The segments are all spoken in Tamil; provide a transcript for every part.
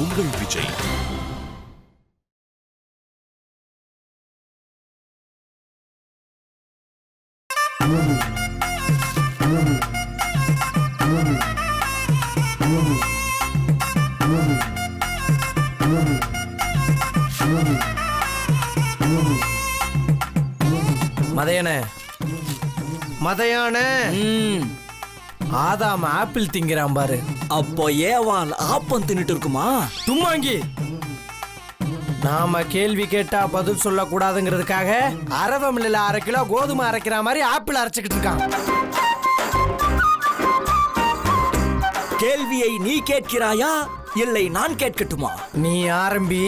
உங்கள் விஜய். மதையானே மதையானே ஆதாம் ஆப்பிள் திங்கிறான் பாரு. அப்போ ஏவாள் ஆப்பம் தின்னுட்டு இருக்குமா? தும்மாங்கி, நாம கேள்வி கேட்டா பதில் சொல்ல கூடாதுங்கிறதுக்காக அரவை மில்லில் 1/2 கிலோ கோதுமை அரைக்கிற மாதிரி ஆப்பிள் அரைச்சுக்கிட்டு இருக்கான். கேள்வியை நீ கேட்கிறாயா இல்லை நான் கேட்கட்டுமா? நீ ஆரம்பி,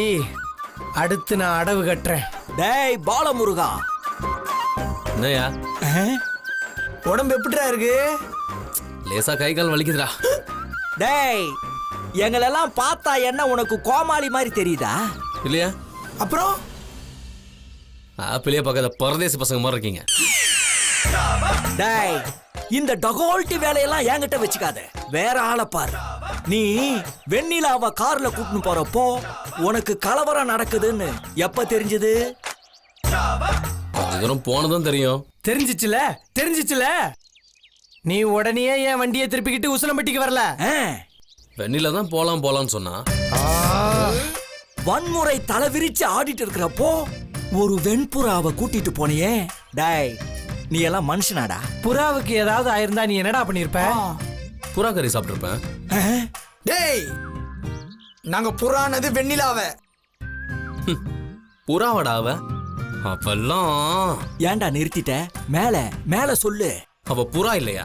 அடுத்து நான் அடவு கட்டுறேன். டேய் பாலமுருகா, என்னையா உடம்பு எப்படிடா இருக்கு? லேசா கை கால் வலிக்குதுடா. டேய் எங்களெல்லாம் பார்த்தா என்ன உனக்கு கோமாளி மாதிரி தெரியுதா? இல்லையா? அப்புறம் ஆப்பிளே பக்கத்துல பரதேசி பசங்க மாதிரி இருக்கீங்க. டேய் இந்த டகோல்ட்டி வேலையெல்லாம் என்கிட்ட வச்சுக்காத, வேற ஆளை பாரு. நீ வெண்ணிலாவை கார்ல கூட்டின்னு போறப்போ உனக்கு கலவரம் நடக்குதுன்னு எப்ப தெரிஞ்சது? கொஞ்ச தூரம் போனதும் தெரியும். தெரிஞ்சிச்சுல. நீ உடனே என் வண்டியை திருப்பிக்கிட்டு உசிலம்பட்டிக்கு வரல. வெண்ணில தான் போலாம்னு சொன்னா. வன்முறை தலை விரிச்சு ஆடிட்டு இருக்கிறப்போ ஒரு வெண்புறாவை கூட்டிட்டு போனியே. டேய் நீ எல்லாம் மனுஷனாடா? புறாவுக்கு ஏதாவது ஆயிருந்தா நீ என்னடா பண்ணிருப்ப? புறா கறி சாப்பிட்டுருப்பேன். டேய் நாங்க புறானது வெண்ணிலாவ. புறாவடா அவ? அப்பெல்லாம் ஏன்டா நிறுத்திட்ட? மேல சொல்லு. அவ புறா இல்லையா,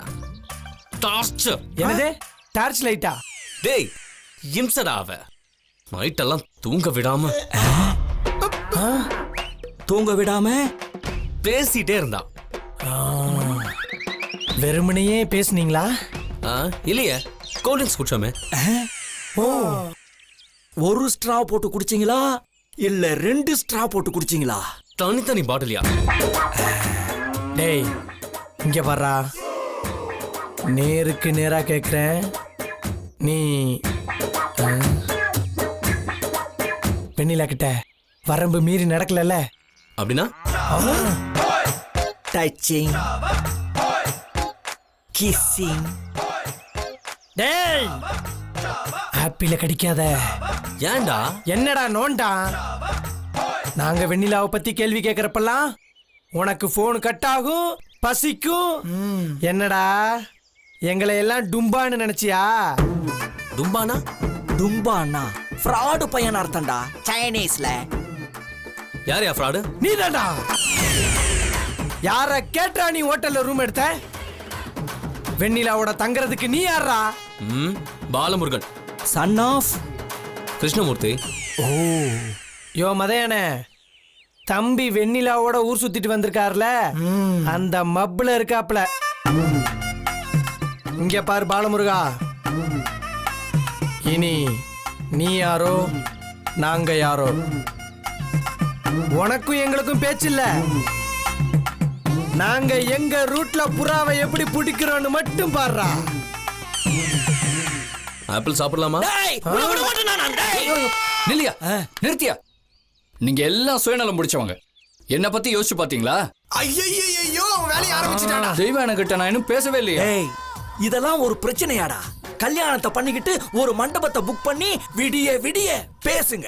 டார்ச்சர். என்னது டார்ச் லைட்டா? டேய் இம்சடா அவ. நைட்டெல்லாம் தூங்க விடாம பேசிட்டே இருந்தா. வெறுமனையே பேசுனீங்களா? இல்லையே, கோல்ட்ரிங்க்ஸ் குடிச்சோமே. ஓ, ஒரு ஸ்ட்ரா போட்டு குடிச்சீங்களா இல்ல 2 ஸ்ட்ரா போட்டு குடிச்சீங்களா? தனித்தனி பாட்டிலியா? டேய் இங்க வர்றா, நேருக்கு நேரா கேக்குறேன். நீ வெண்ணிலா கிட்ட வரம்பு மீறி நடக்கலல்ல? அப்படின்னா டச்சிங், கிஸ்ஸிங். டேய் ஆப்பிள கடிக்காத. ஏன்டா? என்னடா நோண்டா? நாங்க வெண்ணிலாவை பத்தி கேள்வி கேக்குறப்பெல்லாம் உனக்கு போன் கட் ஆகும், பசிக்கும். என்னடா எங்களை எல்லாம் டும்பான்னு நினைச்சியா? டும்பானா ஃப்ராடு பையன் அர்த்தம்டா சைனீஸ்ல. யார் ஃப்ராடு? நீதான்டா. யார கேட்டா நீ ஹோட்டல்ல ரூம் எடுத்த? வெண்ணிலாவோட தங்கறதுக்கு நீ யாரா? Balamurugan, son of Krishnamoorthy. ஓ யோ மதையானே, தம்பி வெண்ணிலாவோட ஊர் சுத்திட்டு வந்திருக்காருல, அந்த மப்ல இருக்காப்ல. இங்க பாரு பாலமுருகா, இனி நீ யாரோ நாங்க யாரோ, உனக்கும் எங்களுக்கும் பேச்சு இல்ல. நாங்க எங்க ரூட்ல புறாவை எப்படி பிடிக்கிறோம்னு மட்டும் பாருடா. ஆப்பிள் சாப்பிடலாமா? நில்லியா, நிறுத்தியா. நீங்க எல்லாம் சுயநலம் முடிச்சவங்க. என்ன பத்தி யோசிச்சு பாத்தீங்களா? ஐயோ வேலைய ஆரம்பிச்சிட்டாடா. தெய்வான கிட்ட நான் இன்னும் பேசவே இல்லையா? இதெல்லாம் ஒரு பிரச்சனையாடா? கல்யாணத்தை பண்ணிக்கிட்டு ஒரு மண்டபத்தை புக் பண்ணி விடிய பேசுங்க.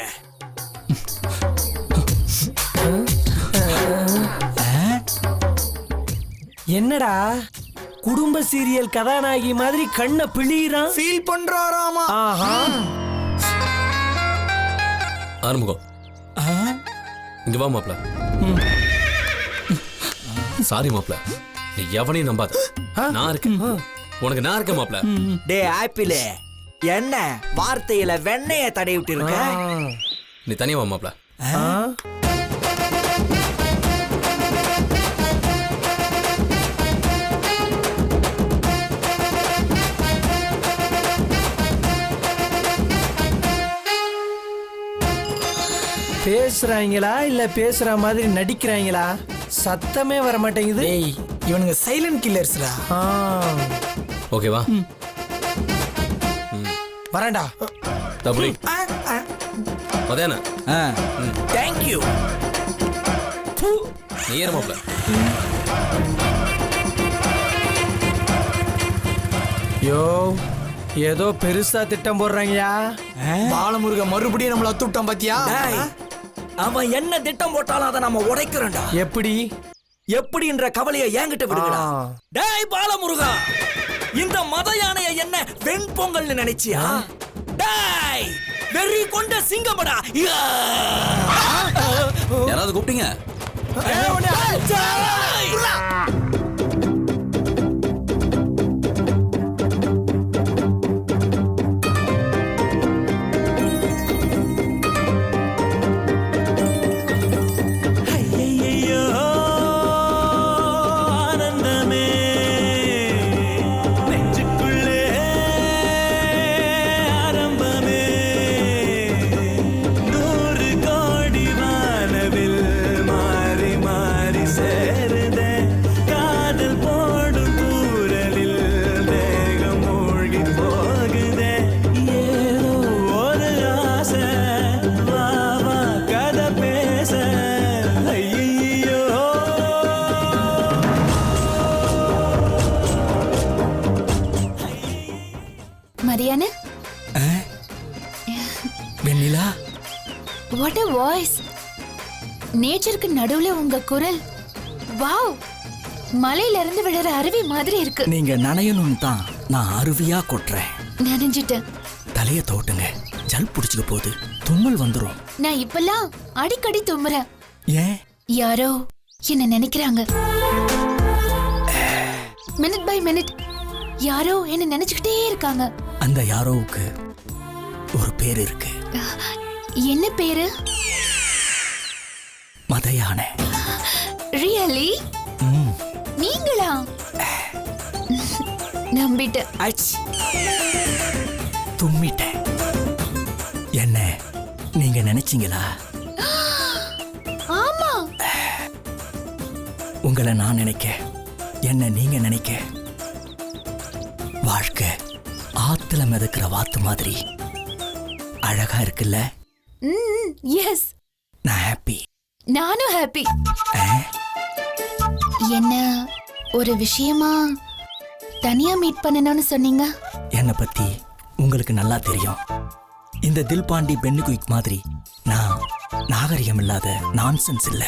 என்னடா குடும்ப சீரியல் கதாநாயகி மாதிரி கண்ணை பிழிறான்? ஃபீல் பண்றாராமா. ஆரம்பம். இங்க வா மாப்ள. சாரி மாப்ள, நீ எவனையும் நம்பாத. நான் இருக்கேன், உனக்கு நான் இருக்கேன் மாப்ள. டே ஆப்பிள், என்ன வார்த்தையில வெண்ணைய தடை விட்டு இருக்க? நீ தனியா வா மாப்ள. பேசுறாங்களா இல்ல பேசுற மாதிரி நடிக்கிறாங்களா? சத்தமே வர மாட்டேங்குது. டேய் இவனுங்க சைலண்ட் கில்லர்ஸ்டா. ஓகேவா? வரேன்டா. தம்பி அதானே தேங்க்யூ. நீ ஏறு மாப்ள. யோ ஏதோ பெருசா திட்டம் போடுறாங்கயா. பாலமுருக மறுபடியும் நம்மள அத்துட்டான் பாத்தியா? டேய், அவன் என்ன திட்டம் போட்டாலும் அதை நம்ம உடைக்கிறோம்டா. எப்படி? எப்படின்ற கவலையை என்கிட்ட விடுங்கடா. டேய் பாலமுருகா, இந்த மத யானைய என்ன வெண்பொங்கல்னு நினைச்சியா? டேய், வெறி கொண்ட சிங்கமடா. யாராவது கூப்பிட்டீங்க? Mariyana, Vennila, what a voice. நேச்சருக்கு நடுவுல உங்க குரல், வாவ், மலையில இருந்து விழுற அருவி மாதிரி இருக்கு. நீங்க நனையணும்னு தான் நான் அருவியா கொட்டுறேன். நனைஞ்சிட்டேன். தலைய தோட்டுங்க, ஜல் புடிச்சுக்க போகுது, தும்மல் வந்துரும். நான் இப்பெல்லாம் அடிக்கடி தும்முறேன். ஏன்? யாரோ என்ன நினைக்கிறாங்க. மினிட் பை மினிட் யாரோ என்ன நினைச்சுக்கிட்டே இருக்காங்க. அந்த யாரோவுக்கு ஒரு பேர் இருக்கு. என்ன பேரு? மத யானை. ரியலி? நீங்களா? நம்பிட்டேன். தும்மிட்டேன். என்ன நீங்க நினைச்சீங்களா? ஆமா. உங்களை நான் நினைக்க, என்ன நீங்க நினைக்க, வாழ்க்கை ஆத்துல மிதக்கிற வாத்து மாதிரி அழகா இருக்குல்ல? எஸ். நான் ஹாப்பி. நானும் ஹாப்பி. என்ன ஒரு விஷயமா தனியா மீட் பண்ணணும்னு சொன்னீங்க? என்னை பத்தி உங்களுக்கு நல்லா தெரியும். இந்த தில்பாண்டி பென்னு குயிக் மாதிரி நான் நாகரிகம் இல்லாத நான்சென்ஸ் இல்ல.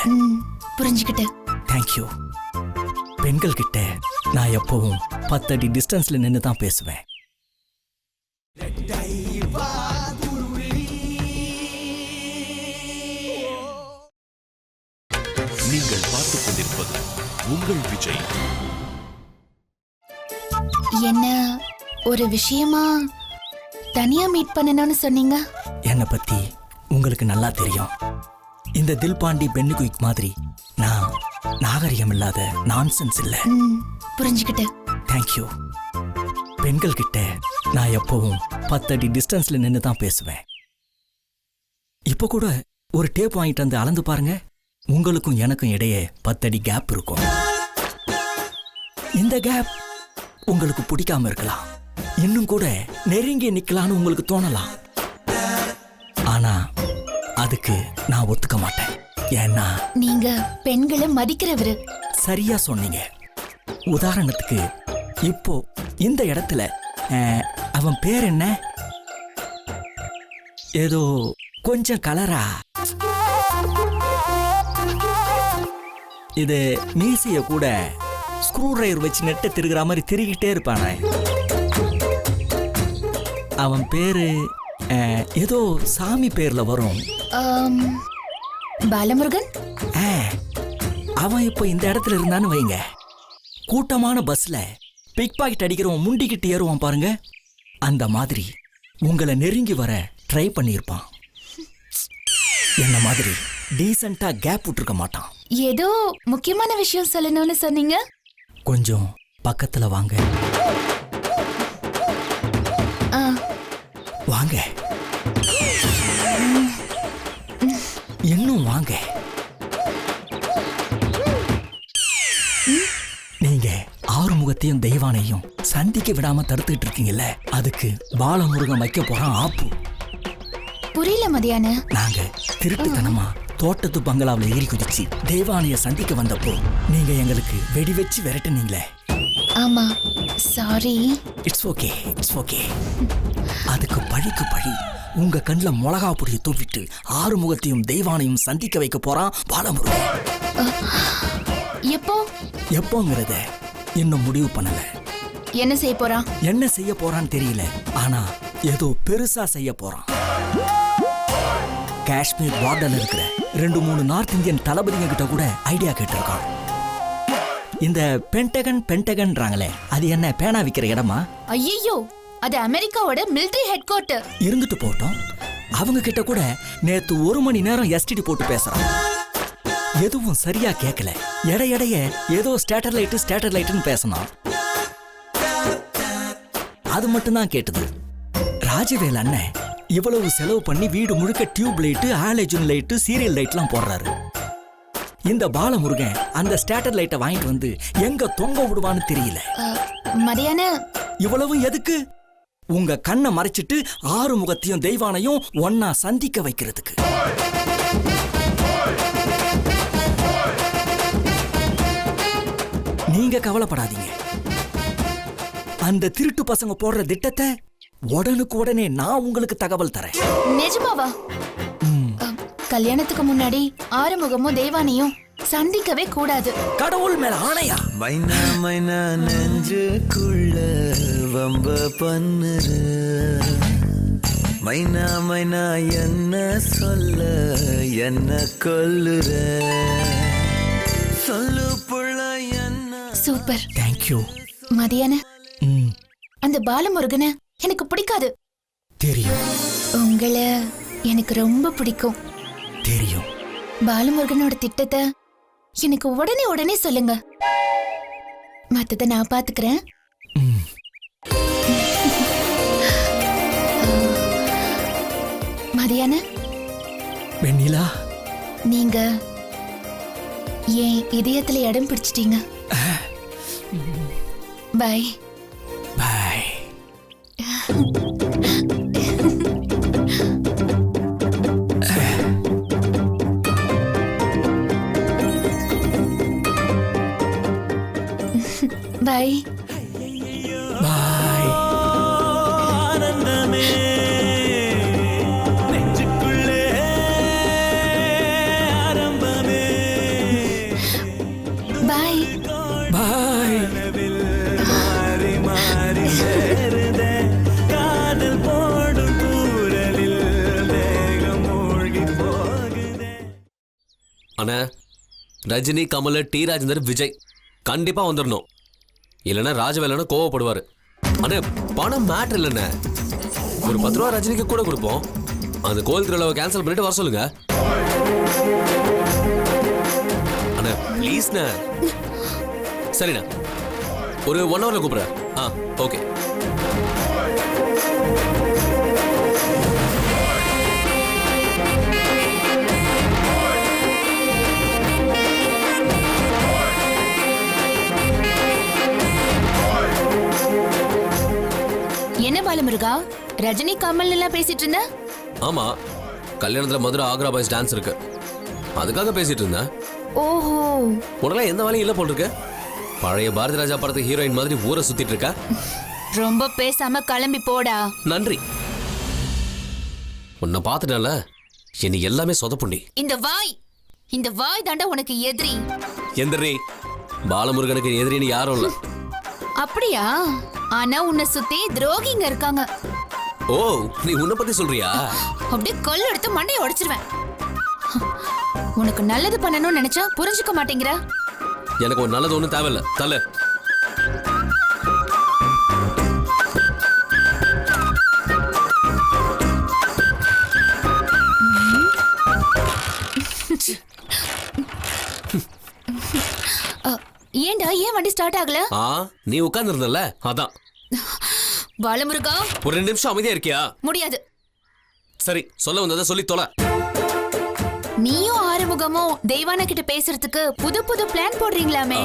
புரிஞ்சுக்கிட்டேன். தேங்க்யூ. பெண்கள் கிட்ட நான் எப்பவும் 10 அடி டிஸ்டன்ஸ்ல நின்று தான் பேசுவேன். நீங்கள் பார்த்துக் கொண்டிருப்பது உங்கள் விஜய். என்ன ஒரு விஷயமா தனியா மீட் பண்ணணும்னு சொன்னீங்க? என்னை பத்தி உங்களுக்கு நல்லா தெரியும். இந்த தில்பாண்டி பென்னு குயிக் மாதிரி நான் நாகரிகம் இல்லாத நான்சென்ஸ் இல்ல. புரிஞ்சுக்கிட்டேன். தேங்க்யூ. பெண்கள் கிட்ட நான் எப்பவும் 10 அடி டிஸ்டன்ஸ்ல நின்று தான் பேசுவேன். இப்ப கூட ஒரு டேப் வாங்கிட்டு வந்து அளந்து பாருங்க. உங்களுக்கும் எனக்கும் இடையே 10 அடி கேப் இருக்கும். இந்த கேப் உங்களுக்கு பிடிக்காம இருக்கலாம், இன்னும் கூட நெருங்கி நிக்கலான்னு உங்களுக்கு தோணலாம். ஆனா அதுக்கு நான் ஒத்துக்க மாட்டேன். ஏன்னா நீங்க பெண்களை மதிக்கிறவரு. சரியா சொன்னீங்க. உதாரணத்துக்கு இப்போ இந்த இடத்துல அவன் பேர் என்ன? ஏதோ கொஞ்சம் கலரா, இது மீசிய கூட ஸ்க்ரூ டிரைவர் வச்சு நெட்ட திருகிற மாதிரி திருகிட்டே இருப்பானே. அவன் பேரு ஏதோ சாமி பேர்ல வரும். பாலமுருகன். அவன் இப்போ இந்த இடத்துல இருந்தான்னு வைங்க, கூட்டமான பஸ்ல பிக் பாக்கெட் அடிக்கிறவன் முண்டிக்கிட்டு ஏறுவான் பாருங்க, அந்த மாதிரி உங்களை நெருங்கி வர ட்ரை பண்ணியிருப்பான். என்ன மாதிரி டீசெண்டா கேப் விட்டுருக்க மாட்டான். ஏதோ முக்கியமான விஷயம் சொல்லணும்னு சொன்னீங்க. கொஞ்சம் பக்கத்துல வாங்க. வாங்க, இன்னும் வாங்க. நீங்க ஆறுமுகத்தையும் தெய்வானையும் சந்திக்க விடாம தடுத்துட்டு இருக்கீங்கல்ல, அதுக்கு பாலமுருகன் வைக்க போறான் ஆப்பு. புரியல மதியான. நாங்க திருட்டுத்தனமா தோட்டத்து பங்களாவுல ஏறி குதிச்சு தேவானைய சந்திக்க வந்தப்போ நீங்க எங்களுக்கு வெடி வச்சு விரட்டுனீங்களே. ஆமா, sorry. It's okay, it's okay. அதுக்கு பழிக்கு பழி உங்க கண்ணுல மிளகா பொடியை தூவிட்டு ஆறுமுகத்தையும் தெய்வானையும் சந்திக்க வைக்க போறான் பாலமுருகன். எப்போ? எப்போங்கிறத இன்னும் முடிவு பண்ணல. என்ன செய்ய போறான்? என்ன செய்ய போறான்னு தெரியல, ஆனா ஏதோ பெருசா செய்ய போறான். காஷ்மீர் பார்டர்ல இருக்கிற 2-3 நார்த் இந்தியன் தளபதிங்க கிட்ட கூட ஐடியா கேட்டிருக்கான். இந்த பென்டகன்றாங்களே, அது என்ன பேனா விக்கிற இடமா? ஐயோ, அது அமெரிக்காவோட மிலிட்டரி ஹெட் குவார்ட்டர். இருந்துட்டு போட்டோம். அவங்க கிட்ட கூட நேத்து 1 மணி நேரம் எஸ்டிடி போட்டு பேசுறான். எதுவும் சரியா கேட்கல. எடைய ஏதோ ஸ்டேட்டர்லைட்னு பேசினான். அது மட்டும் தான் கேட்டது. ராஜவேல் அண்ணன் இவ்வளவு செலவு பண்ணி வீடு முழுக்க tube light, halogen light, serial லைட்லாம் போடுறாரு. இந்த பாலமுருகன் அந்த ஸ்டேட்டர் லைட்டை வாங்கிட்டு வந்து எங்க தொங்க விடுவான்னு தெரியல. மதியான இவ்வளவு எதுக்கு? உங்க கண்ணை மறைச்சிட்டு ஆறுமுகத்தையும் தெய்வானையும் ஒன்னா சந்திக்க வைக்கிறதுக்கு. நீங்க கவலைப்படாதீங்க. அந்த திருட்டு பசங்க போடுற திட்டத்தை உடனுக்கு உடனே நான் உங்களுக்கு தகவல் தரேன். நிஜமாவா? கல்யாணத்துக்கு முன்னாடி ஆறுமுகமும் தெய்வானையும் சந்திக்கவே கூடாது. கடவுள் மேல ஆணையா? மைனா மைனா நெஞ்சுக்குள்ள வம்ப பண்ணுற மைனா மைனா என்ன சொல்ல என்ன கொல்லுற சொல்லு புள்ள என்ன. சூப்பர். தேங்க்யூ. மதியான அந்த பாலமுருகனை எனக்கு பிடிக்காது. தெரியும். உங்களை எனக்கு ரொம்ப பிடிக்கும். தெரியும். பாலமுருகனோட திட்டத்தை எனக்கு உடனே சொல்லுங்க. மத்தத நான் பாத்துக்கிறேன். மதியான வெண்ணிலா, நீங்க என் இதயத்துல இடம் பிடிச்சிட்டீங்க. Bye bye. Bye bye. ஆனந்தமே நெஞ்சுக்குள்ளே ஆரம்பமே பை பாய். மாறி மாறி சேருதே காதல் போடும் தூரலில் வேகம் மூழ்கி போகுதே. அண்ணா, ரஜினி, கமல், டி ராஜேந்தர், விஜய் கண்டிப்பா வந்துடணும். இல்லைன்னா ராஜவேலன்னு கோவப்படுவாரு. அண்ணே, பணம் மேட்டர் இல்லைண்ணே. ஒரு 10 ரூபா ரஜினிக்கு கூட கொடுப்போம். அந்த கோயில் திருவிழாவை கேன்சல் பண்ணிட்டு வர சொல்லுங்க. அண்ணே ப்ளீஸ்ண்ணே. சரிண்ணா, ஒரு 1 ஹவர்ல கூப்பிடுறேன். ஓகே. என்ன பாலமுருகா, ரஜினி கமல் எல்லாம் பேசிட்டு இருந்த? ஆமா, கல்யாணத்துல மதுரை ஆக்ரா பாய்ஸ் டான்ஸ் இருக்கு, அதுக்காக பேசிட்டு இருந்தேன். ஓஹோ, உனக்கெல்லாம் எந்த வேலையும் இல்ல போல் இருக்கு. பழைய பாரதி ராஜா படத்து ஹீரோயின் மாதிரி ஊரை சுத்திட்டு இருக்க. ரொம்ப பேசாம கிளம்பி போடா. நன்றி. உன்னை பார்த்துட்டால என்னை எல்லாமே சொதப்புண்டி. இந்த வாய் தாண்டா உனக்கு எதிரி. எந்திரி. பாலமுருகனுக்கு எதிரின்னு யாரும் இல்ல. அப்படியா? ஆனா உன்னை சுத்தி துரோகிங்க இருக்காங்க. ஓ, நீ உன்னை பத்தி சொல்றியா? அப்படியே கல் எடுத்து மண்டையை உடைச்சிருவேன். உனக்கு நல்லது பண்ணணும்னு நினைச்சா புரிஞ்சுக்க மாட்டேங்கிற. எனக்கு ஒரு நல்லது ஒண்ணும் தேவையில்ல. தல ஏண்டா, ஏன் வண்டி ஸ்டார்ட் ஆகல? நீ உட்கார்ந்து இருந்தல, அதான். பாலமுருகா, ஒரு 2 நிமிஷம் அமைதியா இருக்கியா? முடியாது. சரி, சொல்ல வந்ததை சொல்லி தொலை. நீயும் ஆறுமுகமும் தெய்வான கிட்ட பேசுறதுக்கு புது புது பிளான் போடுறீங்களாமே.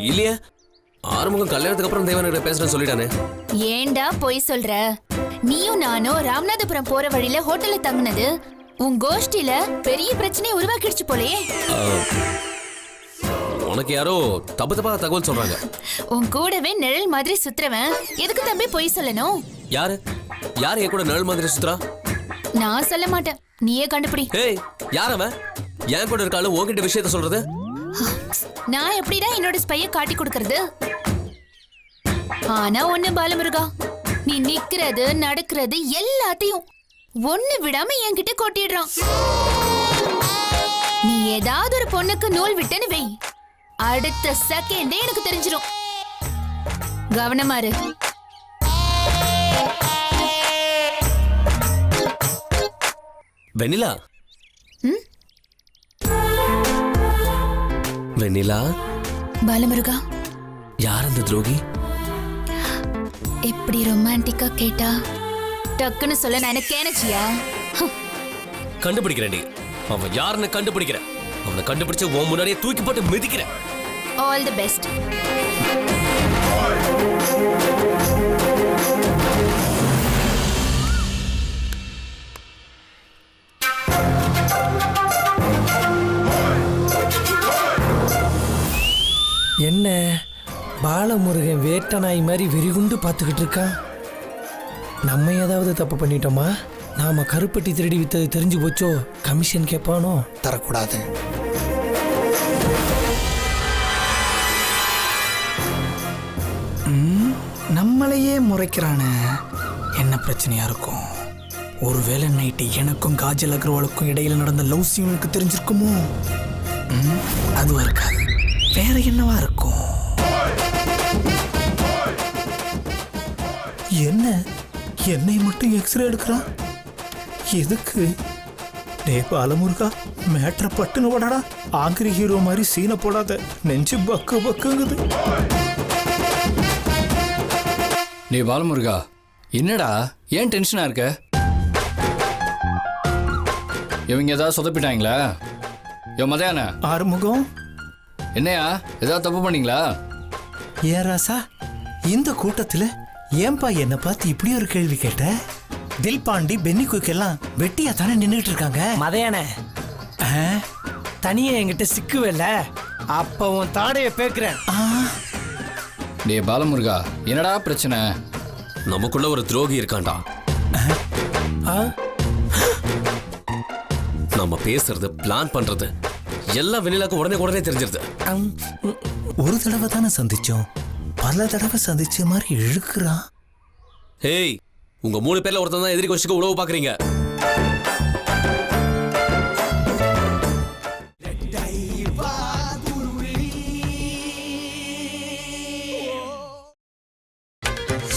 இல்லையே, ஆறுமுகம் கல்யாணத்துக்கு அப்புறம் தேவன்கிட்ட பேசுறேன்னு சொல்லிட்டானே. ஏன்டா பொய் சொல்ற? நீயும் நானும் ராமநாதபுரம் போற வழியில ஹோட்டல்ல தங்குனது உன் கோஷ்டில பெரிய பிரச்சனையை உருவாக்கிடுச்சு போலயே. உனக்கு யாரோ தப்பு தப்பா தகவல் சொல்றாங்க. உன் கூடவே நிழல் மாதிரி சுத்துறவன் எதுக்கு தம்பி பொய் சொல்லணும்? யாரு யாரு என் கூட நிழல் மாதிரி சுத்துறா? நான் சொல்ல மாட்டேன், நீயே கண்டுபிடி. ஏய், யார் அவன்? என் கூட இருக்காளு உன்கிட்ட விஷயத்த சொல்றது? நான் எப்படிடா என்னோட ஸ்பைய காட்டி கொடுக்கறது? ஆனா ஒண்ணு பாலமுருகா, நீ நிக்கிறது நடக்கிறது எல்லாத்தையும் ஒண்ணு விடாம என்கிட்ட கொட்டிடுறான். நீ ஏதாவது ஒரு பொண்ணுக்கு நூல் விட்டன்னு வை, அடுத்த செகண்டே எனக்கு தெரிஞ்சிடும். கவனமா இரு. வெண்ணிலா, வெண்ணிலா, பாலமுருகா, யார் அந்த துரோகி? இப்படி ரொமான்டிக்கா கேட்டா டக்குன்னு சொல்ல நான் என்ன கேனச்சியா? கண்டுபிடிக்கிறேன். நீ அவன் யாருன்னு கண்டுபிடிக்கிறேன். அவனை கண்டுபிடிச்சு உன் முன்னாடியே தூக்கி போட்டு மிதிக்கிறேன். All the best. என்ன பாலமுருகன் வேட்ட நாய் மாதிரி வெறிகுண்டு பார்த்துக்கிட்டு இருக்கான். நம்ம ஏதாவது தப்பு பண்ணிட்டோமா? நாம கருப்பட்டி திருடி வித்தது தெரிஞ்சு போச்சோ? கமிஷன் கேட்பானோ? தரக்கூடாது. நம்மளையே முறைக்கிறானே, என்ன பிரச்சனையா இருக்கும்? ஒருவேளை நைட்டு எனக்கும் காஜல் அகர்வாலுக்கும் இடையில நடந்த லவ் சீனுக்கு தெரிஞ்சிருக்குமோ? அதுவா இருக்காது, வேற என்னவா இருக்கும்? என்ன என்னை மட்டும் எக்ஸ்ரே எடுக்கிறான்? எதுக்கு? டே பாலமுருகா, மேட்ர பட்டுன்னு போடாடா. ஆங்கிரி ஹீரோ மாதிரி சீனை போடாத, நெஞ்சு பக்கு பக்குங்குது. நீ பாலமுருகா, என்னடா ஏன் டென்ஷனா இருக்க? இவங்க ஏதாவது சொதப்பிட்டாங்களா? மதையான ஆறுமுகம், என்னையா ஏதாவது தப்பு பண்ணீங்களா? ஏன் ராசா, இந்த கூட்டத்துல ஏன்பா என்ன பார்த்து இப்படி ஒரு கேள்வி கேட்ட? தில் பாண்டி, பென்னி குயிக் எல்லாம் வெட்டியா தானே நின்றுட்டு இருக்காங்க. மதையான தனியா என்கிட்ட சிக்குவல்ல, அப்ப உன் தாடைய பேக்குறேன். டே பாலமுருகா, என்னடா பிரச்சனை? நமக்குள்ள ஒரு துரோகி இருக்கான்டா. நம்ம பேசுறது, பிளான் பண்றது எல்லாம் வெண்ணிலாக்கு உடனே தெரிஞ்சிருது. ஒரு தடவை தானே சந்திச்சோம், பல தடவை சந்திச்ச மாதிரி இழுக்கிறான். ஏய், உங்க 3 பேர்ல ஒருத்தன் தான் எதிரி கோஷ்டிக்கு உழவு பாக்குறீங்க.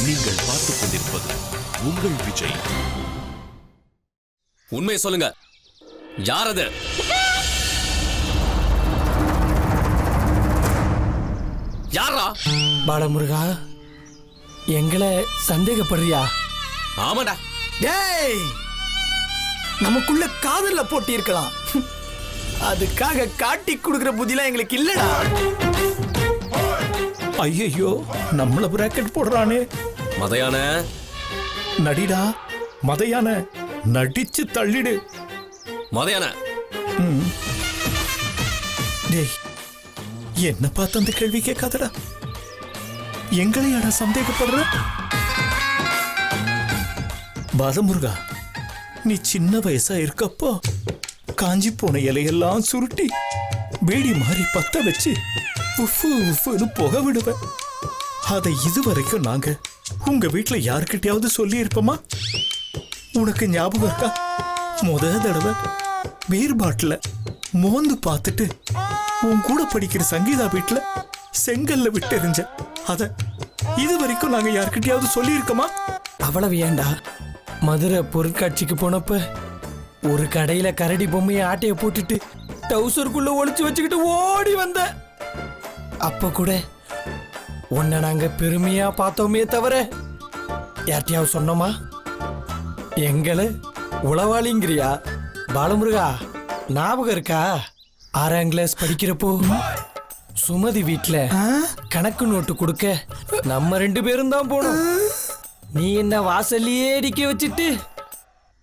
நீங்கள் பார்த்துக் கொண்டிருப்பது உங்கள் விஜய். உண்மையை சொல்லுங்க, யார் அது? யாரா? பாலமுருகா, எங்களை சந்தேகப்படுறியா? ஆமாடா. டேய், நமக்குள்ள காதல்ல போட்டி இருக்கலாம், அதுக்காக காட்டி கொடுக்கிற புத்திலாம் எங்களுக்கு இல்லடா. ஐயோ, நம்மள பிராக்கெட் போடுறானே. மதையான நடிடா, மதையான நடிச்சு தள்ளிடு. மதையான, டேய், என்ன பார்த்து அந்த கேள்வி கேட்காதடா. எங்களையாடா சந்தேகப்படுற? பாலமுருகா, நீ சின்ன வயசா இருக்கப்போ காஞ்சி போன இலையெல்லாம் சுருட்டி பீடி மாதிரி பத்த வச்சு உஃபு உஃப்னு புகை விடுவேன். அதை இதுவரைக்கும் நாங்க உங்க வீட்டுல யாருக்கிட்டையாவது சொல்லி இருப்போமா? உனக்கு ஞாபகம் இருக்கா? முத தடவை பீர் பாட்டில மோந்து பார்த்துட்டு உன் கூட படிக்கிற சங்கீதா வீட்டுல செங்கல்ல விட்டு எறிஞ்ச, அத இது வரைக்கும் நாங்க யாருக்கிட்டையாவது சொல்லி இருக்கோமா? அவ்வளவு ஏண்டா, மதுரை பொருட்காட்சிக்கு போனப்ப ஒரு கடையில கரடி பொம்மையை ஆட்டைய போட்டுட்டு டவுசருக்குள்ள ஒளிச்சு வச்சுக்கிட்டு ஓடி வந்த, அப்ப கூட உன்னை நாங்க பெருமையா பார்த்தோமே தவிர யார்ட்டையாவது சொன்னோமா? எங்களை உளவாளிங்கிறியா? பாலமுருகா, ஞாபகம் இருக்கா? 6ஆம் கிளாஸ் படிக்கிறப்போ சுமதி வீட்ல கணக்கு நோட்டு கொடுக்க நம்ம 2 பேரும் தான் போனோம். நீ என்ன வாசல்லையே அடிக்க வச்சுட்டு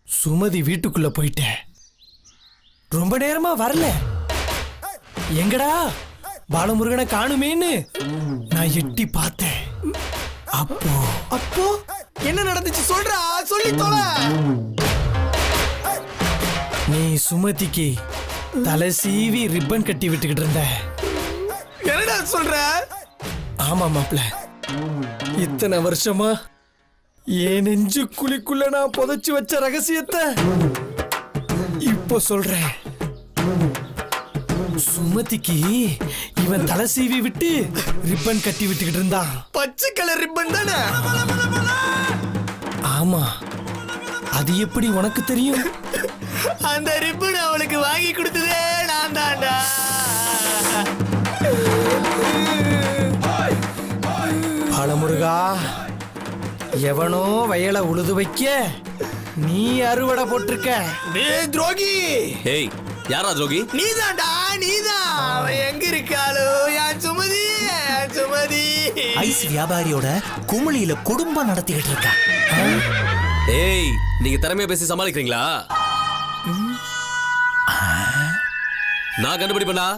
சுமதி வீட்டுக்குள்ள போயிட்ட. ரொம்ப நேரமா வரல. எங்கடா பாலமுருகனை காணுமேன்னு நான் எட்டி பார்த்தேன். அப்போ என்ன நடந்துச்சு சொல்றா, சொல்லி தொலை. நீ சுமதிக்கு தலை சீவி ரிப்பன் கட்டி விட்டுக்கிட்டு இருந்த. என்னடா சொல்ற? ஆமா மாப்ள, இத்தனை வருஷமா என் நெஞ்சு குழிக்குள்ள நான் புதைச்சு வச்ச ரகசியத்தை இப்போ சொல்றேன். சுமதிக்கு இவன் தலை சீவி விட்டு ரிப்பன் கட்டி விட்டுக்கிட்டு இருந்தான். பச்சை கலர் ரிப்பன் தானே? ஆமா. அது எப்படி உனக்கு தெரியும்? அந்த ரிப்பன் அவளுக்கு வாங்கி கொடுத்ததே நான் தான்டா. பாலமுருகா, எவனோ வயலை உழுது வைக்க நீ அறுவடை போட்டிருக்க. துரோகி! ஏய், யாரா துரோகி? நீதான்டா, நீதான். அவன் எங்க இருக்காளோ என் சுமதி, என் சுமதி. ஐஸ் வியாபாரியோட குமிழியில குடும்பம் நடத்திக்கிட்டு இருக்கா. ஏய், நீங்க திறமையா பேசி சமாளிக்கிறீங்களா? நான் கண்டுபிடிப்பேனா?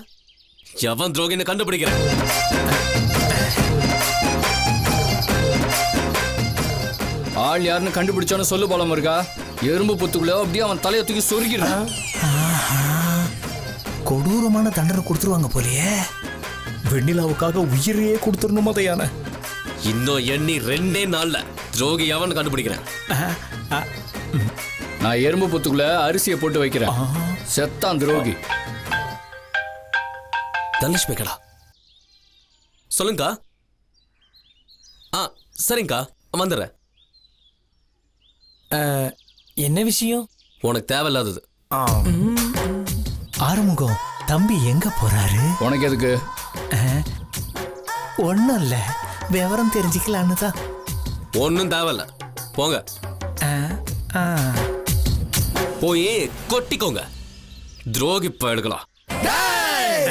எவன் துரோகின்னு கண்டுபிடிக்கிறேன். ஆள் யாருன்னு கண்டுபிடிச்சோன்னு சொல்லு பாலமுருகா. எறும்பு புத்துக்குள்ள அப்படியே அவன் தலையை தூக்கி சொருகிறான். கொடூரமான தண்டனை கொடுத்துருவாங்க போலயே. வெண்ணிலாவுக்காக உயிரையே கொடுத்துடணும் அதையான. இன்னும் எண்ணி 2 நாள்ல துரோகி எவன் கண்டுபிடிக்கிறேன். நான் எறும்பு புத்துக்குள்ள அரிசியை போட்டு வைக்கிறேன். செத்தான் துரோகி. தனுஷ்மி கடா, சொல்லுங்கக்கா. சரிங்கக்கா, வந்துடுறேன். என்ன விஷயம்? உனக்கு தேவையில்லாதது. ஆறுமுகம், தம்பி எங்க போறாரு? உனக்கு எதுக்கு? ஒண்ணும் இல்ல, விவரம் தெரிஞ்சுக்கலான்னு தான். ஒன்னும் தேவையில்ல, போங்க. போய் கொட்டிக்கோங்க. துரோகி இப்ப எடுக்கலாம். டேய்!